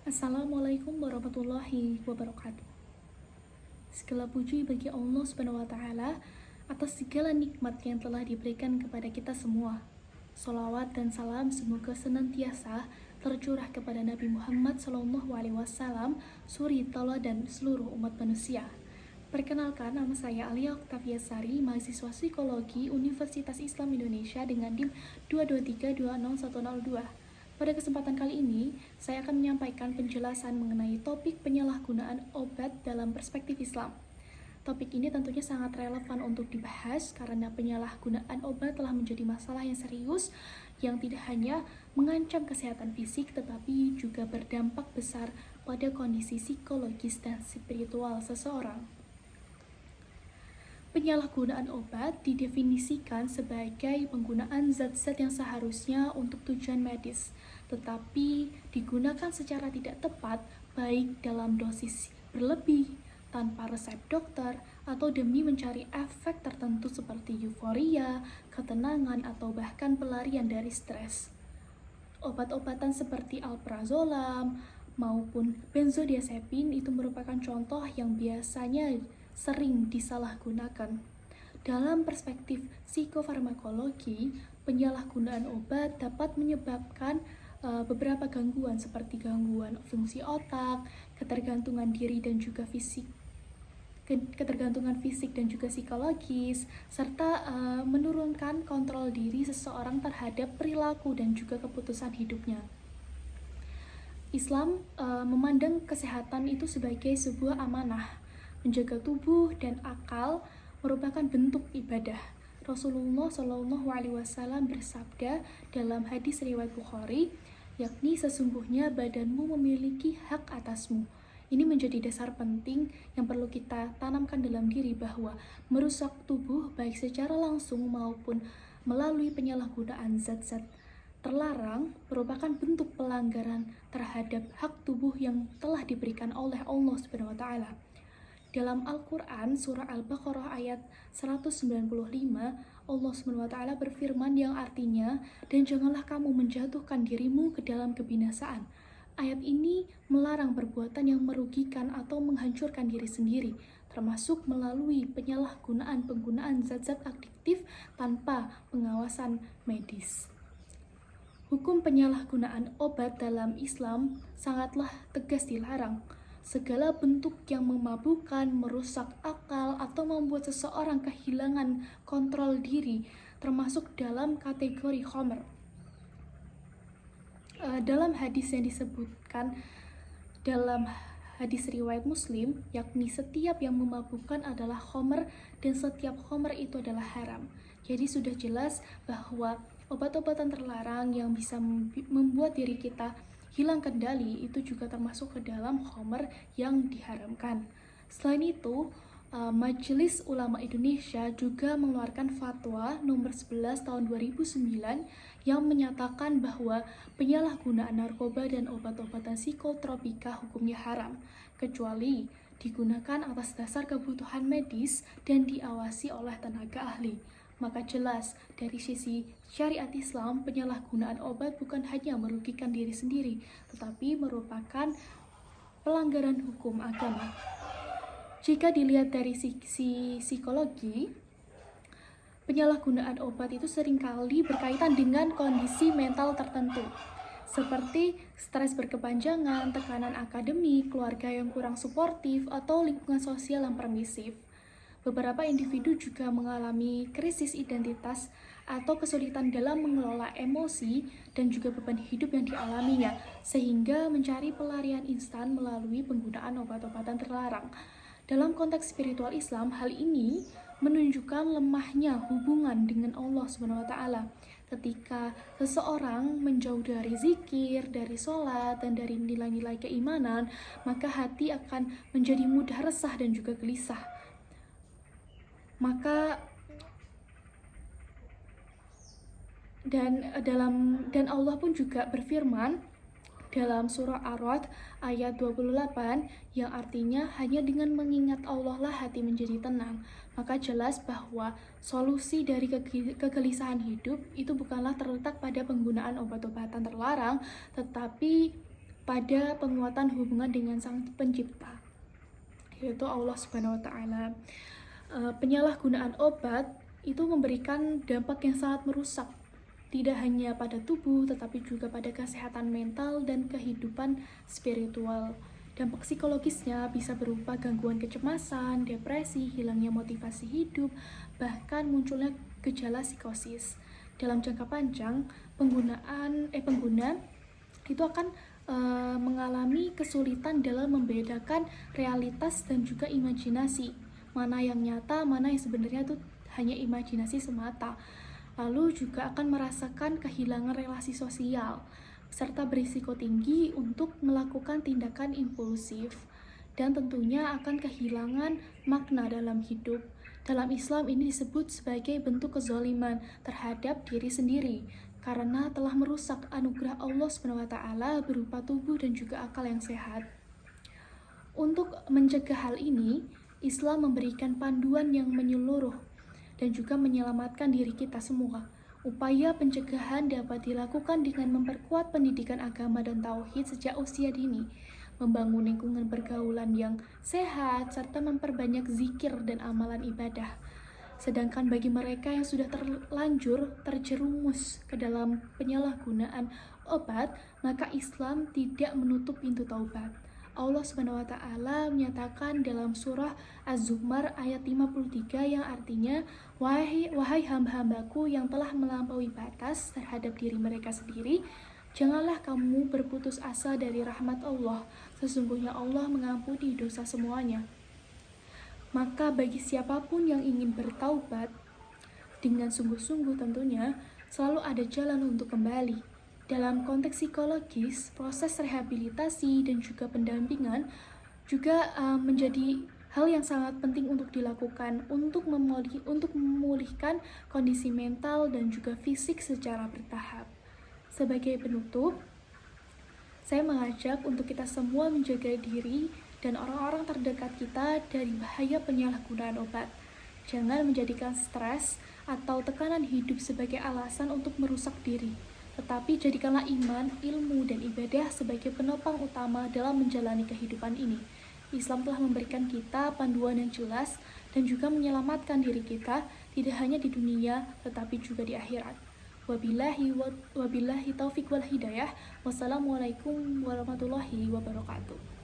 Assalamualaikum warahmatullahi wabarakatuh. Segala puji bagi Allah Subhanahu wa taala atas segala nikmat yang telah diberikan kepada kita semua. Salawat dan salam semoga senantiasa tercurah kepada Nabi Muhammad SAW, suri tauladan seluruh umat manusia. Perkenalkan, nama saya Alia Oktaviasari, mahasiswa psikologi Universitas Islam Indonesia dengan NIM 223261002. Pada kesempatan kali ini, saya akan menyampaikan penjelasan mengenai topik penyalahgunaan obat dalam perspektif Islam. Topik ini tentunya sangat relevan untuk dibahas karena penyalahgunaan obat telah menjadi masalah yang serius yang tidak hanya mengancam kesehatan fisik tetapi juga berdampak besar pada kondisi psikologis dan spiritual seseorang. Penyalahgunaan obat didefinisikan sebagai penggunaan zat-zat yang seharusnya untuk tujuan medis, tetapi digunakan secara tidak tepat, baik dalam dosis berlebih, tanpa resep dokter, atau demi mencari efek tertentu seperti euforia, ketenangan, atau bahkan pelarian dari stres. Obat-obatan seperti alprazolam maupun benzodiazepin itu merupakan contoh yang biasanya sering disalahgunakan. Dalam perspektif psikofarmakologi, penyalahgunaan obat dapat menyebabkan beberapa gangguan seperti gangguan fungsi otak, ketergantungan diri dan juga fisik dan juga psikologis, serta menurunkan kontrol diri seseorang terhadap perilaku dan juga keputusan hidupnya. Islam memandang kesehatan itu sebagai sebuah amanah. Menjaga tubuh dan akal merupakan bentuk ibadah. Rasulullah SAW bersabda dalam hadis riwayat Bukhari, yakni sesungguhnya badanmu memiliki hak atasmu. Ini menjadi dasar penting yang perlu kita tanamkan dalam diri bahwa merusak tubuh baik secara langsung maupun melalui penyalahgunaan zat-zat terlarang merupakan bentuk pelanggaran terhadap hak tubuh yang telah diberikan oleh Allah Subhanahu wa taala. Dalam Al-Quran, surah Al-Baqarah ayat 195, Allah SWT berfirman yang artinya, dan janganlah kamu menjatuhkan dirimu ke dalam kebinasaan. Ayat ini melarang perbuatan yang merugikan atau menghancurkan diri sendiri, termasuk melalui penggunaan zat-zat adiktif tanpa pengawasan medis. Hukum penyalahgunaan obat dalam Islam sangatlah tegas dilarang. Segala bentuk yang memabukkan, merusak akal, atau membuat seseorang kehilangan kontrol diri termasuk dalam kategori khamr. Dalam hadis yang disebutkan dalam hadis riwayat Muslim, yakni setiap yang memabukkan adalah khamr dan setiap khamr itu adalah haram. Jadi sudah jelas bahwa obat-obatan terlarang yang bisa membuat diri kita hilang kendali itu juga termasuk ke dalam khamr yang diharamkan. Selain itu, Majelis Ulama Indonesia juga mengeluarkan fatwa nomor 11 tahun 2009 yang menyatakan bahwa penyalahgunaan narkoba dan obat-obatan psikotropika hukumnya haram, kecuali digunakan atas dasar kebutuhan medis dan diawasi oleh tenaga ahli. Maka jelas, dari sisi syariat Islam, penyalahgunaan obat bukan hanya merugikan diri sendiri, tetapi merupakan pelanggaran hukum agama. Jika dilihat dari sisi psikologi, penyalahgunaan obat itu seringkali berkaitan dengan kondisi mental tertentu, seperti stres berkepanjangan, tekanan akademik, keluarga yang kurang suportif, atau lingkungan sosial yang permisif. Beberapa individu juga mengalami krisis identitas atau kesulitan dalam mengelola emosi dan juga beban hidup yang dialaminya, sehingga mencari pelarian instan melalui penggunaan obat-obatan terlarang. Dalam konteks spiritual Islam, hal ini menunjukkan lemahnya hubungan dengan Allah SWT. Ketika seseorang menjauh dari zikir, dari sholat, dan dari nilai-nilai keimanan, maka hati akan menjadi mudah resah dan juga gelisah. Dan Allah pun juga berfirman dalam surah Ar-Ra'd ayat 28 yang artinya hanya dengan mengingat Allah lah hati menjadi tenang. Maka jelas bahwa solusi dari kegelisahan hidup itu bukanlah terletak pada penggunaan obat-obatan terlarang, tetapi pada penguatan hubungan dengan Sang Pencipta, yaitu Allah Subhanahu wa taala. Penyalahgunaan obat itu memberikan dampak yang sangat merusak, tidak hanya pada tubuh tetapi juga pada kesehatan mental dan kehidupan spiritual. Dampak psikologisnya bisa berupa gangguan kecemasan, depresi, hilangnya motivasi hidup, bahkan munculnya gejala psikosis. Dalam jangka panjang, pengguna itu akan mengalami kesulitan dalam membedakan realitas dan juga imajinasi. Mana yang nyata, mana yang sebenarnya itu hanya imajinasi semata. Lalu juga akan merasakan kehilangan relasi sosial, serta berisiko tinggi untuk melakukan tindakan impulsif, dan tentunya akan kehilangan makna dalam hidup. Dalam Islam ini disebut sebagai bentuk kezaliman terhadap diri sendiri, karena telah merusak anugerah Allah SWT berupa tubuh dan juga akal yang sehat. Untuk mencegah hal ini, Islam memberikan panduan yang menyeluruh dan juga menyelamatkan diri kita semua. Upaya pencegahan dapat dilakukan dengan memperkuat pendidikan agama dan tauhid sejak usia dini, membangun lingkungan pergaulan yang sehat, serta memperbanyak zikir dan amalan ibadah. Sedangkan bagi mereka yang sudah terlanjur terjerumus ke dalam penyalahgunaan obat, maka Islam tidak menutup pintu taubat. Allah Subhanahu wa taala menyatakan dalam surah Az-Zumar ayat 53 yang artinya, wahai hamba-hambaku yang telah melampaui batas terhadap diri mereka sendiri, janganlah kamu berputus asa dari rahmat Allah. Sesungguhnya Allah mengampuni dosa semuanya. Maka bagi siapapun yang ingin bertaubat dengan sungguh-sungguh, tentunya selalu ada jalan untuk kembali. Dalam konteks psikologis, proses rehabilitasi dan juga pendampingan juga menjadi hal yang sangat penting untuk dilakukan untuk memulihkan kondisi mental dan juga fisik secara bertahap. Sebagai penutup, saya mengajak untuk kita semua menjaga diri dan orang-orang terdekat kita dari bahaya penyalahgunaan obat. Jangan menjadikan stres atau tekanan hidup sebagai alasan untuk merusak diri, tetapi jadikanlah iman, ilmu, dan ibadah sebagai penopang utama dalam menjalani kehidupan ini. Islam telah memberikan kita panduan yang jelas dan juga menyelamatkan diri kita tidak hanya di dunia tetapi juga di akhirat. Wabillahi taufiq wal hidayah. Wassalamualaikum warahmatullahi wabarakatuh.